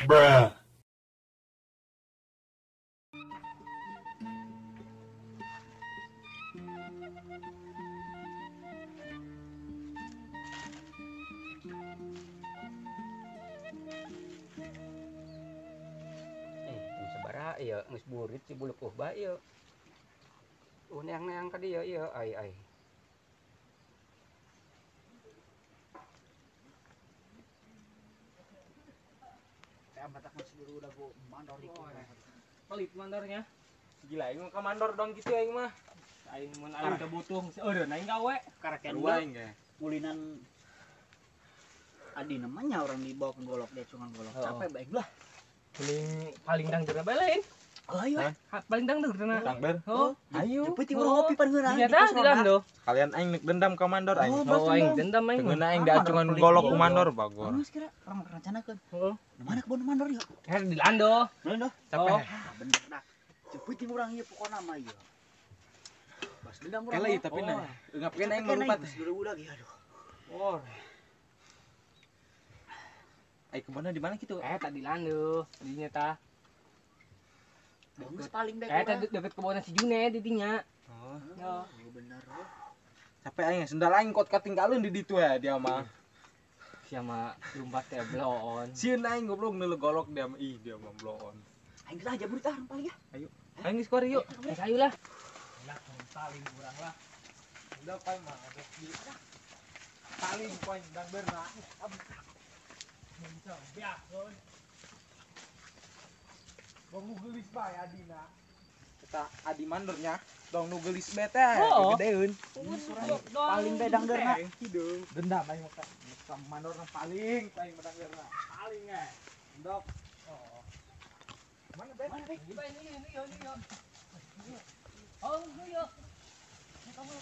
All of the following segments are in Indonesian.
Bruh. Sabaraha ieu geus burit si buluk uhbah ieu. Neang-neang ka dieu ieu ai. Saya batak masih dulu udah gua mandor iku. Pelit mandornya. Gila aing mah ka mandor dong gitu aing mah. Aing mun aing teu butuh eureun aing gawe. Karaken Dua aing ge. mulinan adi namanya orang dibawa ke golok dia cuma golok. Capek baik lah. Paling dangdurna bae lain. Oh ayo. Paling dangdurna. Dangder. Oh, ayo. Jepit ieu ngopi pan geuna. Ternyata di lando. Kalian aing nek dendam ka mandor aing. Oh, aing dendam aing. Dengan aing diacungan golok ku mandor bagor. Mas kira orang rencanakeun. Heeh. Mana kebun mandor yuk? Di lando. Bener dah. Oh. Bener dah. Jepit urang ieu pokona mah ieu. Bas dendam urang. Kelai tapi nah. Ngapkeun aing melupat. Dulu lagi aduh. Oh. Aing kemana di mana kitu? Tadi lando. Dinya tah. Bagus paling baik. Tadi deket kebun si June di dinya. Oh, Iya bener. capek aing sendal aing kot katinggalin di ditu ya dia mah. Siapa lumpat teh bloon. Sieun aing goblok neuleuh golok dia mah dia mah bloon. Aing geus aja burit ah paling ya. Aing geus kori yuk. Ayo lah. Enak paling urang lah. Udah paling mah ada di paling poin dangder na. Mencong biah kon. Bang nu geulis bae adina. Kita adi mandornya dong nu geulis bae teh gedeun. Paling bedang derna. Hidung. Dendam aing mah sama mandorna paling bedangderna. Paling ndok. Oh. Mana be? Mana ini yo. Oh, yo. Kamu.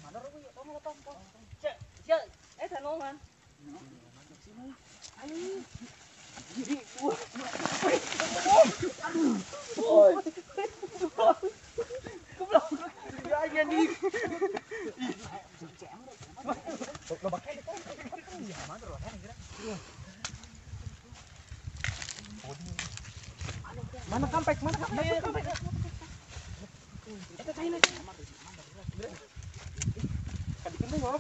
Mandor aku yuk, kamu tong. Cek, tanongan. Ayo. Mana kampek? Eta tayna. Kadikeun deui mah.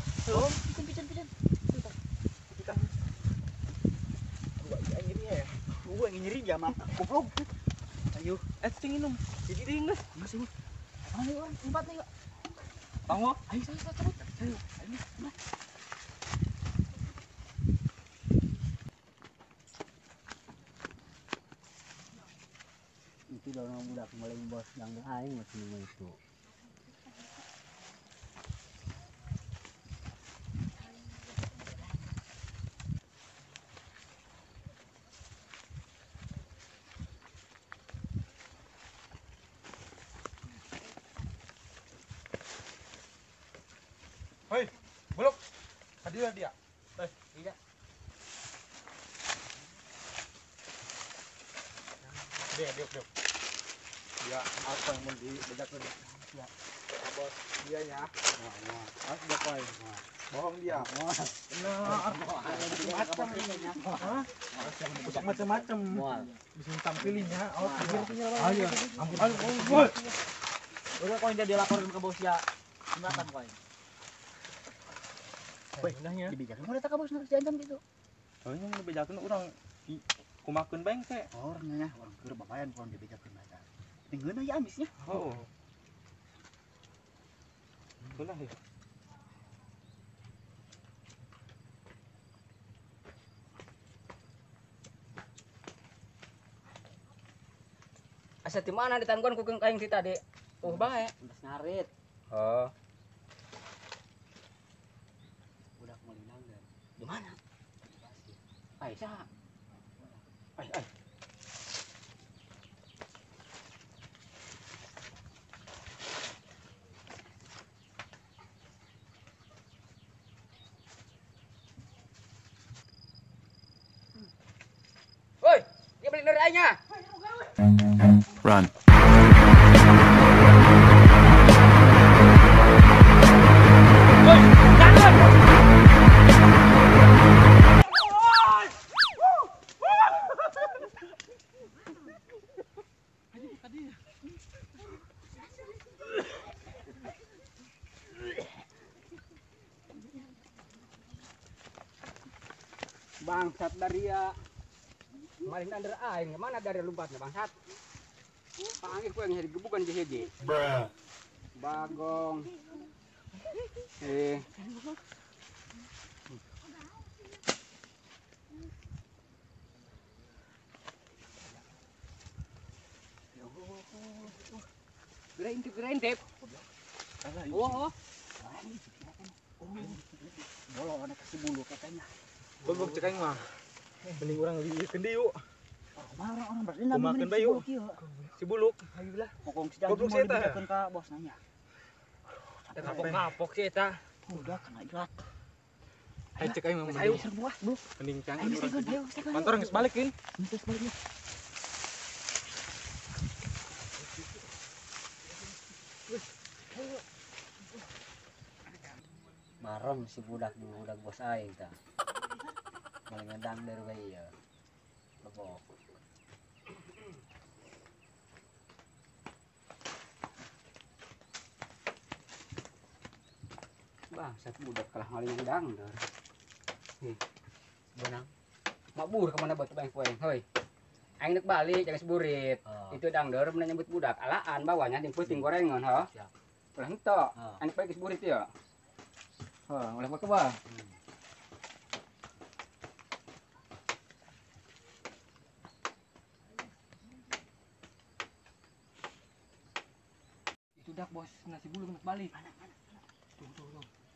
Pican. Gua yang nyeri ya mah. Goblok. Ayo, Cing minum. Jadi ding geus. masih. Ayo, empat nih, yuk. Tanggo. Ayo, saya. Itu dorong budak mulai bos yang aing masih itu. Hei, buluk. Hadir dia. Iya. Dia. Dia apa yang mau dibedakan? Ya. Bos dia ya. Nah. Dia poin. Bohong dia. Benar. Macam-macam. Bisa tampilinya. Oh, ayo. Ampun. Udah koin dia laporin ke bos ya. Jembatan koin. Weh, nahnya. Dibijakan udah tak bos harus jajan gitu. Oh, ini dibedakan orang kumakeun bae teh. Orangnya orang keur babayan pon dibijakan aja. Tinggalna ya amisnya. Oh. Benar ya. Asa di mana ditangguan ku kaing ti tadi? Bae. Udah ngarit. Oh. Udah melinang dan. Di mana? Aisyah. Ai. Woi, dia beli nerainya. Run. Bangsat dari ya. Kemarin under aing, mana dari lumpatnya bangsat? Panggil ku yang digebukan di hiji. Bagong. Gerentip. Oh. Bolong ada kasih bulu katanya. Bogok cek aing mah. Mending urang lieukeun deui yuk. Orang berarti Kumakeun bae yuk. Si buluk. Ayolah. Pokong sidang Goblok mau sih eta. dibedakeun ka bos nanya. Kapok-kapok sih eta. Udah kena ilat. Ayo cek aing mah Ayo mending. serbu ah, bro. Mending Ayo cangkeun urang. sekon, ayo sekon. Kantor geus balikin. Terus baliknya. Bareng si budak bos aing tah. Malah ngedang dari bayi ya. Lebok. Bangsat budak kalah maling ngedang dah. Benang. Mabur kemana buat tebang poeng, hoi. Aing nek balik jangan seburit. Itu dangdor bener nyebut budak. Alaan bawahnya jeung puting gorengan, ha. Siap. Ulah henteu. Aing pake seburit ya. Ulah buat ke bawah. Itu dak bos, nasi bulu kena balik. Tuh.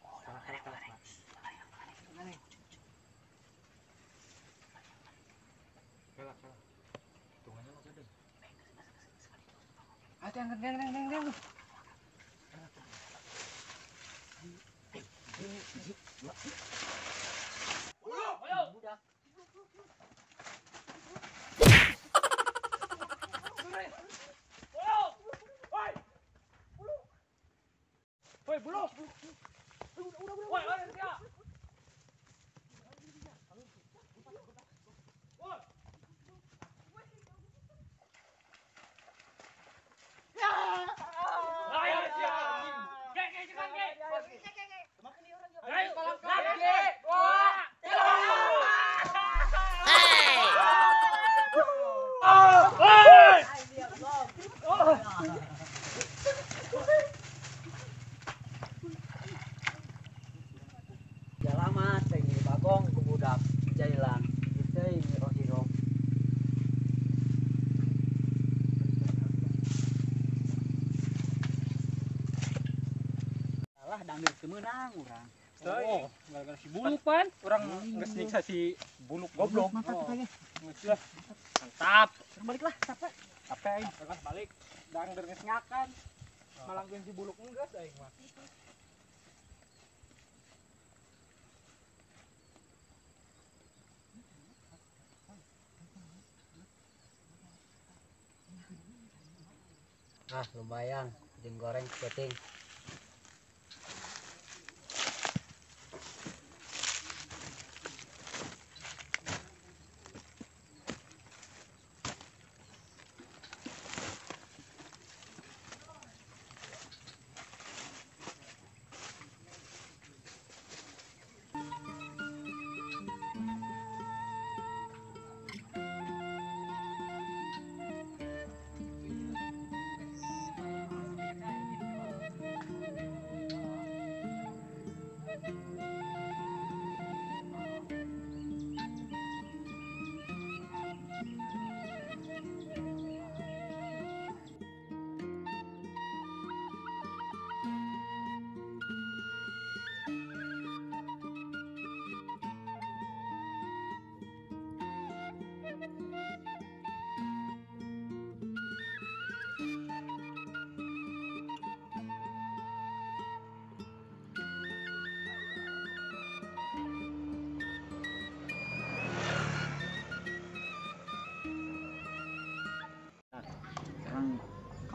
Oh, karek. Kalah. Tungannya masih ada. Hati angkat. Budak. Woi, buluk. Woi, ada dia. Jalamat ini bagong ke budak jailan. Itu ini hero. Salah dangdut kemenang urang. Oh, gara-gara si buluk pan. Urang geus nyiksa si buluk goblok. Mantap katanya. Mantap. Baliklah, capek. Capek aing. Terus balik. Dangder geus ngakan. Malangkeun si buluk enggeus aing mah. Lumayan, jeung goreng keting.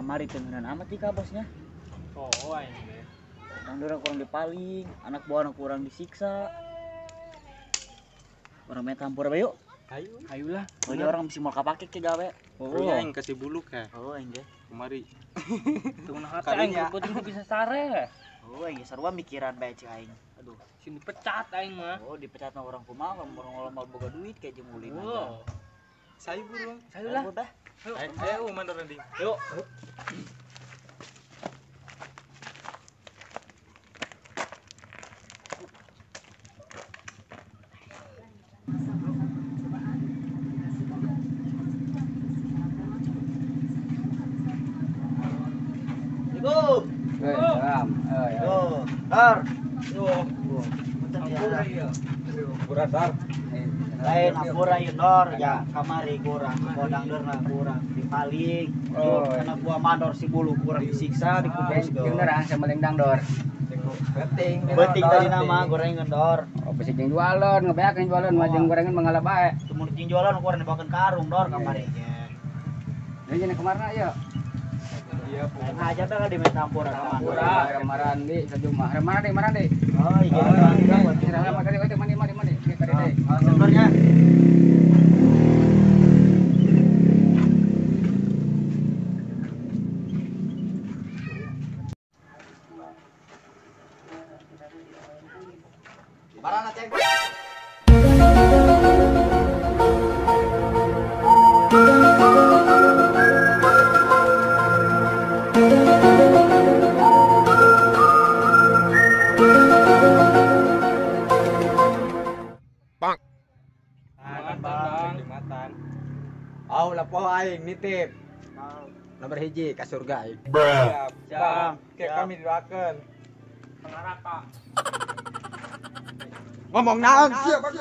Kamari tengenan amat ika bosnya. Oh, aing deh. Orang kurang dipaling, anak buah anak kurang disiksa. Orang main campur apa yuk? Ayulah. Oh ya orang bisa mau kapake ke gawe. Oh iya aing kasih buluk ya. Oh enggak. Kemari. Tunggu hati aing kudu bisa sare. Oh enggak sarua mikiran bae cik aing. Aduh tuh. Sini pecat aing mah. Oh, dipecat sama orang kumaha, orang mau boga duit kayak jemulin aja. Wow. Saya buru. Ayo lah. Udah. Ayo mandor nanti. Yuk. Assalamualaikum. Salam. Ya. Tuh, Dar. Yuk. Betul Ampura ya. iya. Buratar. Lain ampura ieu Dor ya kamari kurang, kodang deurna kurang dipaling. Oh. Karena gua mandor si bulu kurang disiksa dikubus Jeung nerang sama lengdang dor. Beting. Beting tadi nama gorengan Dor. Oh, bisi jeung jualan, ngebeakeun jualan mah jeung gorengan mangala bae. Tumun cing jualan kurang dibawakeun karung Dor kamari ge. Ini jeung kemarna ya. Iya, Lain aja dah di main campur ka Pura, ramaran di sajumah. Ramaran di. Oh iya. Sirah mah kali mandi. Kali deh. Sebenarnya Barana ceng. Bang. Jumatan. Au lapoh aing nitip. Nomor hiji ka surga aing. Bruh. Siap. Oke, kami doakeun. Pengarata. Ngomong naon? Siap, Pak.